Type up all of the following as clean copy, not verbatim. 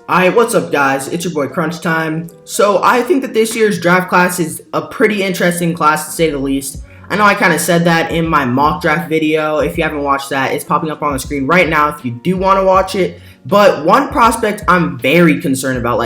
Alright, what's up guys? It's your boy Crunch Time. So I think that this year's draft class is a pretty interesting class to say the least. I know I kind of said that in my mock draft video. If you haven't watched that, it's popping up on the screen right now if you do want to watch it. But one prospect I'm very concerned about,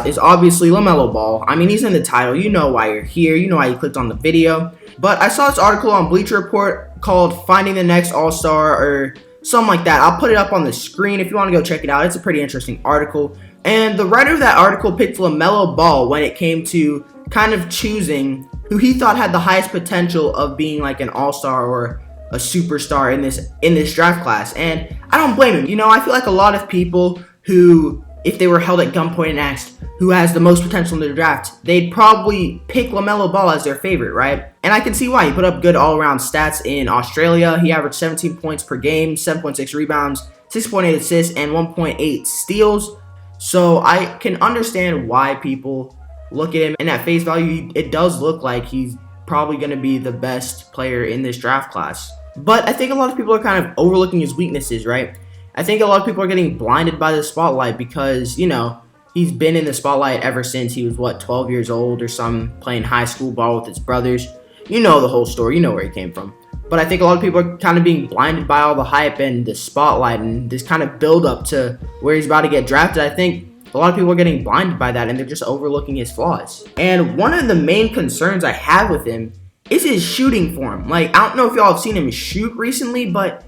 is obviously LaMelo Ball. I mean, he's in the title. You know why you're here. You know why you clicked on the video. But I saw this article on Bleacher Report called Finding the Next All-Star or something like that. I'll put it up on the screen if you want to go check it out. It's a pretty interesting article. And the writer of that article picked LaMelo Ball when it came to kind of choosing who he thought had the highest potential of being like an all-star or a superstar in this draft class. And I don't blame him. You know, I feel like a lot of people who, if they were held at gunpoint and asked who has the most potential in the draft, they'd probably pick LaMelo Ball as their favorite, right? And I can see why. He put up good all-around stats in Australia. He averaged 17 points per game, 7.6 rebounds, 6.8 assists, and 1.8 steals. So I can understand why people look at him, and at face value, it does look like he's probably going to be the best player in this draft class. But I think a lot of people are kind of overlooking his weaknesses, right? I think a lot of people are getting blinded by the spotlight because, you know, he's been in the spotlight ever since he was, 12 years old or something, playing high school ball with his brothers. You know the whole story. You know where he came from. But I think a lot of people are kind of being blinded by all the hype and the spotlight and this kind of build up to where he's about to get drafted. I think a lot of people are getting blinded by that and they're just overlooking his flaws. And one of the main concerns I have with him is his shooting form. Like, I don't know if y'all have seen him shoot recently, but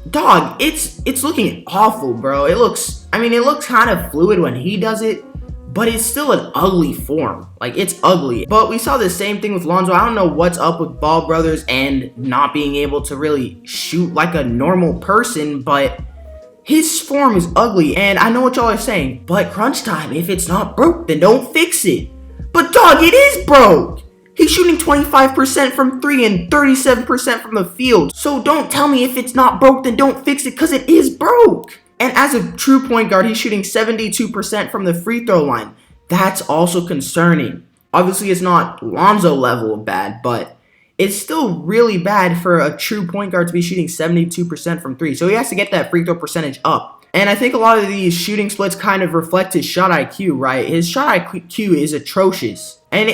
dog, it's looking awful, bro. It looks kind of fluid when he does it, but it's still an ugly form. Like, it's ugly. But we saw the same thing with Lonzo. I don't know what's up with Ball brothers and not being able to really shoot like a normal person, but his form is ugly. And I know what y'all are saying, but Crunch Time, if it's not broke, then don't fix it. But dog, it is broke. He's shooting 25% from 3 and 37% from the field. So don't tell me if it's not broke, then don't fix it, because it is broke. And as a true point guard, he's shooting 72% from the free throw line. That's also concerning. Obviously, it's not Lonzo level of bad, but it's still really bad for a true point guard to be shooting 72% from 3. So he has to get that free throw percentage up. And I think a lot of these shooting splits kind of reflect his shot IQ, right? His shot IQ is atrocious. And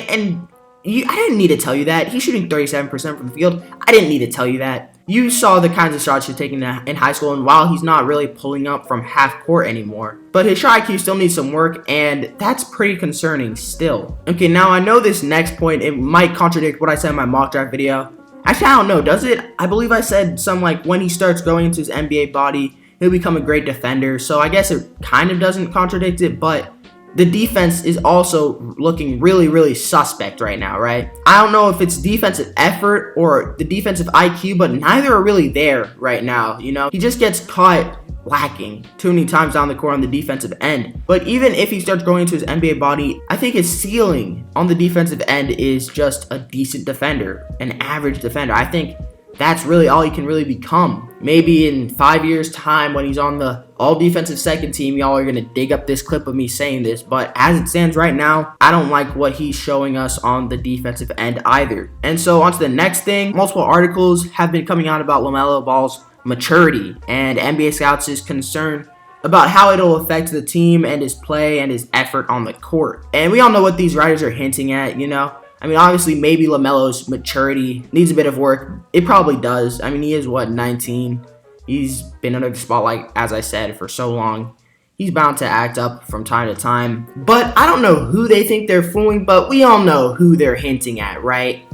I didn't need to tell you that. He's shooting 37% from the field. I didn't need to tell you that. You saw the kinds of shots he's taking in high school, and while he's not really pulling up from half court anymore, but his shot IQ still needs some work, and that's pretty concerning still. Okay, now I know this next point, it might contradict what I said in my mock draft video. Actually, I don't know, does it? I believe I said something like when he starts growing into his NBA body, he'll become a great defender, so I guess it kind of doesn't contradict it, but the defense is also looking really, really suspect right now, right? I don't know if it's defensive effort or the defensive IQ, but neither are really there right now, you know? He just gets caught lacking too many times down the court on the defensive end. But even if he starts growing into his NBA body, I think his ceiling on the defensive end is just a decent defender, an average defender. I think that's really all he can really become. Maybe in 5 years' time when he's on the all-defensive second team, y'all are going to dig up this clip of me saying this. But as it stands right now, I don't like what he's showing us on the defensive end either. And so on to the next thing. Multiple articles have been coming out about LaMelo Ball's maturity, and NBA Scouts is concerned about how it'll affect the team and his play and his effort on the court. And we all know what these writers are hinting at, you know? I mean, obviously, maybe LaMelo's maturity needs a bit of work. It probably does. I mean, he is, 19? He's been under the spotlight, as I said, for so long. He's bound to act up from time to time. But I don't know who they think they're fooling, but we all know who they're hinting at, right?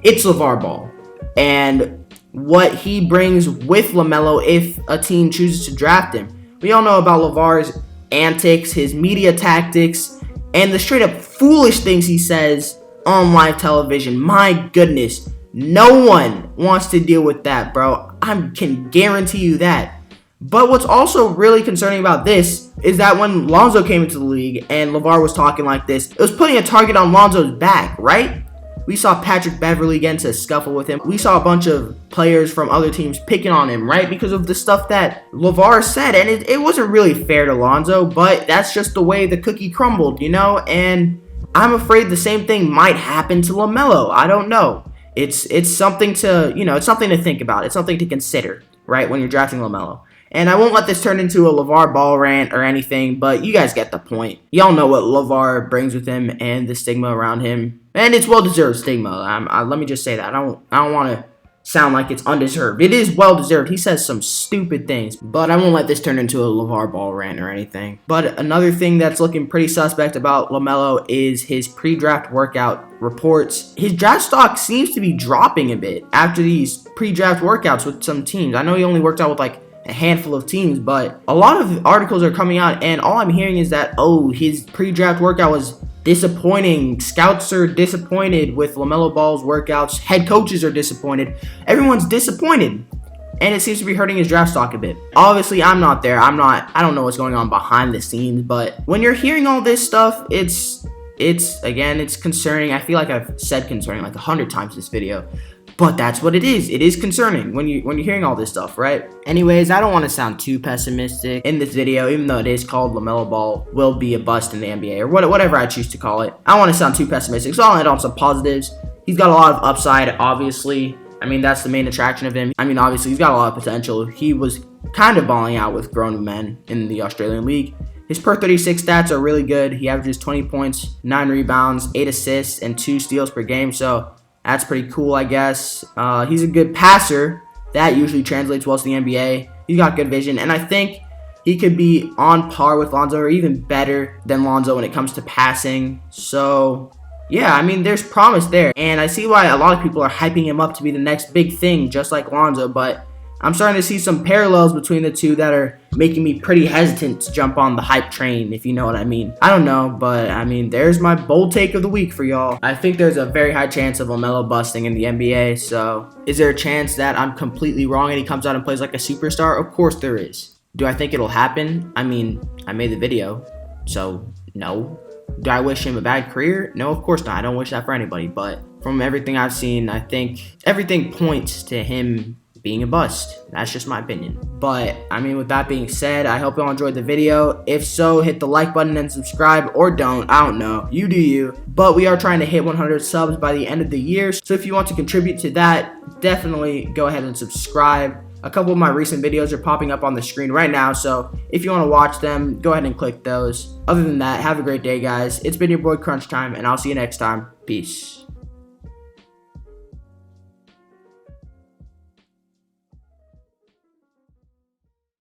It's LeVar Ball. And what he brings with LaMelo if a team chooses to draft him. We all know about LeVar's antics, his media tactics, and the straight-up foolish things he says on live television. My goodness, no one wants to deal with that, bro. I can guarantee you that. But what's also really concerning about this is that when Lonzo came into the league and LeVar was talking like this, it was putting a target on Lonzo's back, right? We saw Patrick Beverley get into a scuffle with him. We saw a bunch of players from other teams picking on him, right? Because of the stuff that LeVar said. And it wasn't really fair to Lonzo, but that's just the way the cookie crumbled, you know? And I'm afraid the same thing might happen to LaMelo. I don't know. It's something to, it's something to think about. It's something to consider, right, when you're drafting LaMelo. And I won't let this turn into a LaVar Ball rant or anything, but you guys get the point. Y'all know what LaVar brings with him and the stigma around him. And it's well-deserved stigma. Let me just say that. I don't want to sound like it's undeserved. It is well-deserved. He says some stupid things, but I won't let this turn into a LaVar Ball rant or anything. But another thing that's looking pretty suspect about LaMelo is his pre-draft workout reports. His draft stock seems to be dropping a bit after these pre-draft workouts with some teams. I know he only worked out with like a handful of teams, but a lot of articles are coming out, and all I'm hearing is that, oh, his pre-draft workout was disappointing. Scouts are disappointed with LaMelo Ball's workouts. Head coaches are disappointed. Everyone's disappointed, and it seems to be hurting his draft stock a bit. Obviously, I'm not there. I don't know what's going on behind the scenes, but when you're hearing all this stuff, it's concerning. I feel like I've said concerning like 100 times this video. But that's what it is. It is concerning when you're hearing all this stuff, right? Anyways, I don't want to sound too pessimistic in this video, even though it is called LaMelo Ball will be a bust in the NBA, or whatever I choose to call it. I don't want to sound too pessimistic, so I'll end on some positives. He's got a lot of upside, obviously. I mean, that's the main attraction of him. I mean, obviously, he's got a lot of potential. He was kind of balling out with grown men in the Australian League. His per 36 stats are really good. He averages 20 points, 9 rebounds, 8 assists, and 2 steals per game, so that's pretty cool, I guess. He's a good passer. That usually translates well to the NBA. He's got good vision, and I think he could be on par with Lonzo or even better than Lonzo when it comes to passing. So, yeah, I mean, there's promise there. And I see why a lot of people are hyping him up to be the next big thing, just like Lonzo, but I'm starting to see some parallels between the two that are making me pretty hesitant to jump on the hype train, if you know what I mean. I don't know, but I mean, there's my bold take of the week for y'all. I think there's a very high chance of LaMelo busting in the NBA, so is there a chance that I'm completely wrong and he comes out and plays like a superstar? Of course there is. Do I think it'll happen? I mean, I made the video, so no. Do I wish him a bad career? No, of course not. I don't wish that for anybody, but from everything I've seen, I think everything points to him being a bust. That's just my opinion. But I mean, with that being said, I hope y'all enjoyed the video. If so, hit the like button and subscribe, or don't. I don't know. You do you. But we are trying to hit 100 subs by the end of the year. So if you want to contribute to that, definitely go ahead and subscribe. A couple of my recent videos are popping up on the screen right now, so if you want to watch them, go ahead and click those. Other than that, have a great day, guys. It's been your boy Crunch Time, and I'll see you next time. Peace.